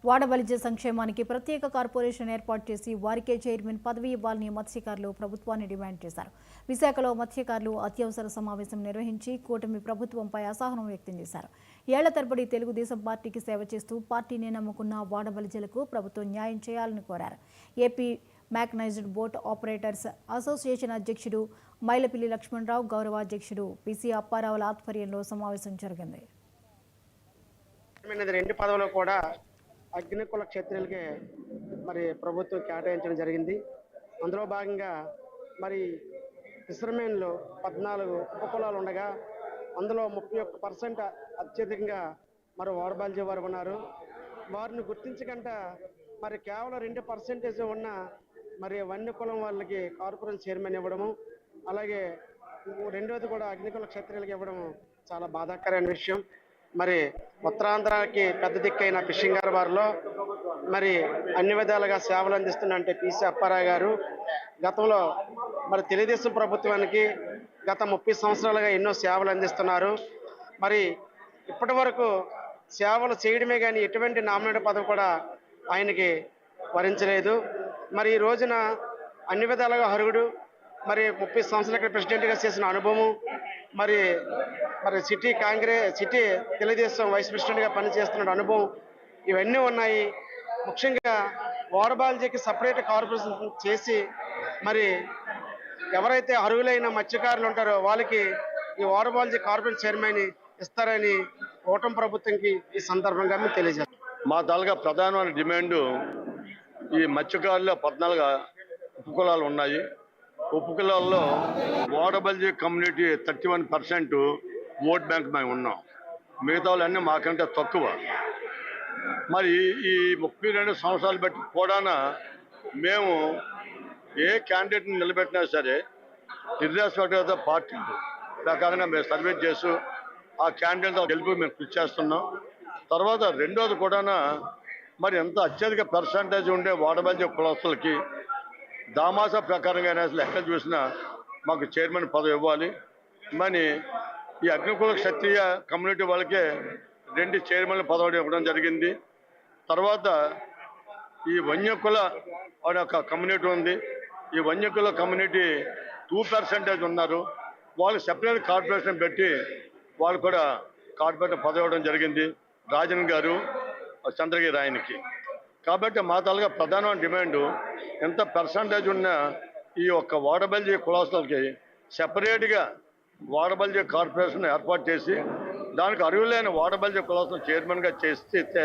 వాడబలిజ సంక్షేమానికి ప్రత్యేక కార్పొరేషన్ ఏర్పాటు చేసి వారికే చైర్మన్ పదవి ఇవ్వాలని మత్స్యకారులు ప్రభుత్వాన్ని డిమాండ్ చేశారు. విశాఖలో మత్స్యకారులు అత్యవసర సమావేశం నిర్వహించి కూటమి ప్రభుత్వంపై అసహనం వ్యక్తం చేశారు. ఏళ్ల తరబడి తెలుగుదేశం పార్టీకి సేవ చేస్తూ పార్టీని నమ్ముకున్న వాడబలిజలకు ప్రభుత్వం న్యాయం చేయాలని కోరారు. ఏపీ మ్యాకనైజ్డ్ బోట్ ఆపరేటర్స్ అసోసియేషన్ అధ్యక్షుడు మైలపిల్లి లక్ష్మణరావు, గౌరవ అధ్యక్షుడు పిసి అప్పారావుల ఆధ్వర్యంలో సమావేశం జరిగింది. రెండు పదవులు కూడా అగ్నికుల క్షత్రియులకే మరి ప్రభుత్వం కేటాయించడం జరిగింది. అందులో భాగంగా మరి ఫిషర్మెన్లో 14 ఉపకులాలు ఉండగా అందులో 31% అత్యధికంగా మరి వాడబాల్జీ వారు ఉన్నారు. వారిని గుర్తించకుండా మరి కేవలం 2% ఉన్న మరి వన్య కులం వాళ్ళకి కార్పొరేషన్ చైర్మన్ ఇవ్వడము, అలాగే రెండోది కూడా అగ్నికుల క్షత్రియులకి ఇవ్వడము చాలా బాధాకరమైన విషయం. మరి ఉత్తరాంధ్రాకి పెద్ద దిక్కైన ఫిషింగ్ హార్బర్లో మరి అన్ని విధాలుగా సేవలు అందిస్తున్నంటే పిసి అప్పారావు గారు గతంలో మరి తెలుగుదేశం ప్రభుత్వానికి గత 30 సంవత్సరాలుగా ఎన్నో సేవలు అందిస్తున్నారు. మరి ఇప్పటి వరకు సేవలు చేయడమే కానీ ఎటువంటి నామినేట్ పదవి కూడా ఆయనకి వరించలేదు. మరి ఈ రోజున అన్ని విధాలుగా అర్హుడు. మరి 30 సంవత్సరాల ప్రెసిడెంట్గా చేసిన అనుభవం, మరి సిటీ తెలుగుదేశం వైస్ ప్రెసిడెంట్గా పనిచేస్తున్న అనుభవం ఇవన్నీ ఉన్నాయి. ముఖ్యంగా వాడబాల్జీకి సపరేట్ కార్పొరేషన్ చేసి మరి ఎవరైతే అర్హులైన మత్స్యకారులు ఉంటారో వాళ్ళకి ఈ వాడబాల్జీ కార్పొరేషన్ చైర్మన్ ఇస్తారని కూటమి ప్రభుత్వంకి ఈ సందర్భంగా మేము తెలియజేస్తాం. మా తాలూకా ప్రధానమైన డిమాండు ఈ మత్స్యకారుల్లో 14 ఉపకులాలు ఉన్నాయి. ఉపకులాల్లో వాడబల్జీ కమ్యూనిటీ 31% ఓట్ బ్యాంక్ మేము ఉన్నాం. మిగతా వాళ్ళన్నీ మాకంటే తక్కువ. మరి ఈ 32 సంవత్సరాలు బట్టి కూడా మేము ఏ క్యాండిడేట్ని నిలబెట్టినా సరే ఇర్రెస్పెక్టివ్ ఆఫ్ పార్టీ ప్రకారంగా మేము సర్వీస్ చేస్తూ ఆ క్యాండిడేట్ గెలుపు మేము కృషి చేస్తున్నాం. తర్వాత రెండోది కూడా మరి ఎంత అత్యధిక పర్సంటేజ్ ఉండే వాడబల్జీ కులస్తులకి దామాసా ప్రకారంగా అసలు ఎక్కడ చూసినా మాకు చైర్మన్ పదవి ఇవ్వాలి. మరి ఈ అగ్నికుల క్షత్రియ కమ్యూనిటీ వాళ్ళకే 2 చైర్మన్ పదవులు ఇవ్వడం జరిగింది. తర్వాత ఈ వన్యకుల వాడి ఒక కమ్యూనిటీ ఉంది. ఈ వన్యకుల కమ్యూనిటీ 2% ఉన్నారు. వాళ్ళు సెపరేట్ కార్పొరేషన్ పెట్టి వాళ్ళు కూడా కార్పొరేషన్ పదవి ఇవ్వడం జరిగింది రాజన్ గారు, చంద్రగిరి ఆయనకి. కాబట్టి మా తాలూకా ప్రధానమైన డిమాండు ఎంత పర్సంటేజ్ ఉన్న ఈ యొక్క వాడబల్జీ కులాస్తులకి సెపరేట్గా వాడబల్జీ కార్పొరేషన్ ఏర్పాటు చేసి దానికి అర్హులైన వాడబల్జీ కులాస్తులు చైర్మన్గా చేస్తే